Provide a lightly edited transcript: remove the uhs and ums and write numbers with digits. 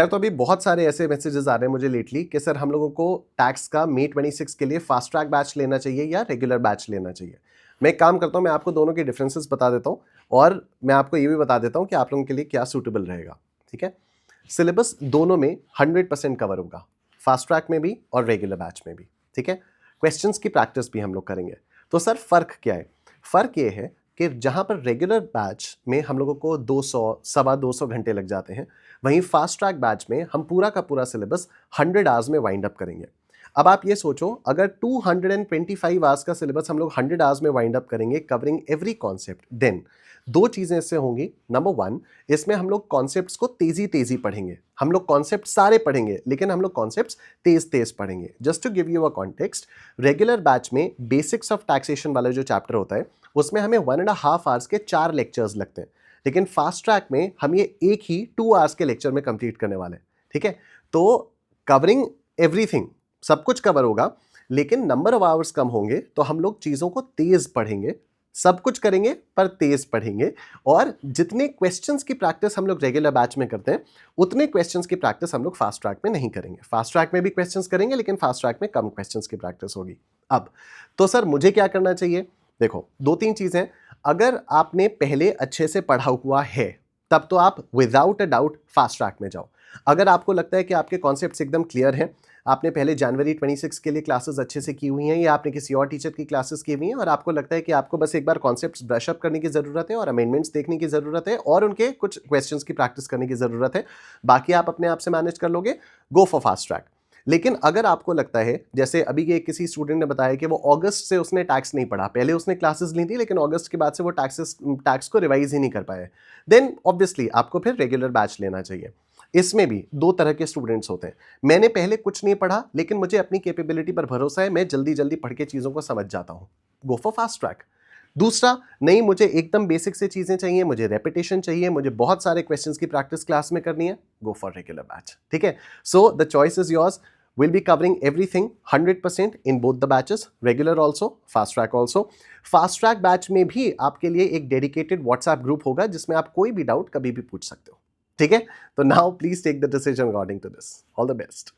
यार तो अभी बहुत सारे ऐसे मैसेजेस आ रहे हैं मुझे लेटली कि सर हम लोगों को टैक्स का May 26 के लिए फास्ट ट्रैक बैच लेना चाहिए या रेगुलर बैच लेना चाहिए। मैं एक काम करता हूँ, मैं आपको दोनों के डिफरेंसेस बता देता हूँ और मैं आपको ये भी बता देता हूँ कि आप लोगों के लिए क्या सूटेबल रहेगा। ठीक है, सिलेबस दोनों में 100% कवर होगा, फास्ट ट्रैक में भी और रेगुलर बैच में भी। ठीक है, क्वेश्चंस की प्रैक्टिस भी हम लोग करेंगे। तो सर फ़र्क क्या है? फ़र्क ये है कि जहाँ पर रेगुलर बैच में हम लोगों को 200 सवा 200 घंटे लग जाते हैं, वहीं फास्ट ट्रैक बैच में हम पूरा का पूरा सिलेबस 100 आवर्स में वाइंड अप करेंगे। अब आप ये सोचो, अगर 225 आवर्स का सिलेबस हम लोग 100 आवर्स में वाइंड अप करेंगे कवरिंग एवरी कॉन्सेप्ट, देन दो चीज़ें इससे होंगी। नंबर वन, इसमें हम लोग कॉन्सेप्ट्स को तेजी तेजी पढ़ेंगे। हम लोग कॉन्सेप्ट सारे पढ़ेंगे लेकिन हम लोग कॉन्सेप्ट्स तेज तेज पढ़ेंगे। Just to give you a context, regular batch में बेसिक्स ऑफ टैक्सेशन वाला जो चैप्टर होता है उसमें हमें 1.5 आवर्स के 4 लेक्चर्स लगते हैं, लेकिन फास्ट ट्रैक में हम ये एक ही 2 आवर्स के लेक्चर में कंप्लीट करने वाले हैं। ठीक है, तो कवरिंग एवरीथिंग, सब कुछ कवर होगा लेकिन नंबर ऑफ आवर्स कम होंगे, तो हम लोग चीज़ों को तेज पढ़ेंगे, सब कुछ करेंगे पर तेज पढ़ेंगे। और जितने क्वेश्चंस की प्रैक्टिस हम लोग रेगुलर बैच में करते हैं उतने क्वेश्चंस की प्रैक्टिस हम लोग फास्ट ट्रैक में नहीं करेंगे। फास्ट ट्रैक में भी क्वेश्चंस करेंगे लेकिन फास्ट ट्रैक में कम क्वेश्चंस की प्रैक्टिस होगी। अब तो सर मुझे क्या करना चाहिए? देखो, दो तीन चीजें। अगर आपने पहले अच्छे से पढ़ा हुआ है तब तो आप without a doubt fast track में जाओ। अगर आपको लगता है कि आपके कॉन्सेप्ट्स एकदम क्लियर हैं, आपने पहले जनवरी 26 के लिए क्लासेस अच्छे से की हुई हैं या आपने किसी और टीचर की क्लासेस की हुई हैं और आपको लगता है कि आपको बस एक बार कॉन्सेप्ट्स ब्रश अप करने की ज़रूरत है और अमेंडमेंट्स देखने की ज़रूरत है और उनके कुछ क्वेश्चंस की प्रैक्टिस करने की ज़रूरत है, बाकी आप अपने आप से मैनेज कर लोगे, गो फॉर फास्ट ट्रैक। लेकिन अगर आपको लगता है, जैसे अभी के किसी स्टूडेंट ने बताया कि वो अगस्त से उसने टैक्स नहीं पढ़ा, पहले उसने क्लासेस ली थी लेकिन अगस्त के बाद से वो टैक्स को रिवाइज ही नहीं कर पाए, देन ऑब्वियसली आपको फिर रेगुलर बैच लेना चाहिए। इसमें भी दो तरह के स्टूडेंट्स होते हैं। मैंने पहले कुछ नहीं पढ़ा लेकिन मुझे अपनी कैपेबिलिटी पर भरोसा है, मैं जल्दी जल्दी पढ़ के चीज़ों को समझ जाता हूँ, गो फॉर फास्ट ट्रैक। दूसरा, नहीं मुझे एकदम बेसिक से चीज़ें चाहिए, मुझे रेपिटेशन चाहिए, मुझे बहुत सारे क्वेश्चंस की प्रैक्टिस क्लास में करनी है, गो फॉर रेगुलर बैच। ठीक है, so the choice is yours. We'll be covering everything 100% in both the batches, regular also, fast track also. Fast track batch में भी आपके लिए एक डेडिकेटेड व्हाट्सएप ग्रुप होगा जिसमें आप कोई भी डाउट कभी भी पूछ सकते हो। ठीक है, तो now please take the decision according to this. All the best.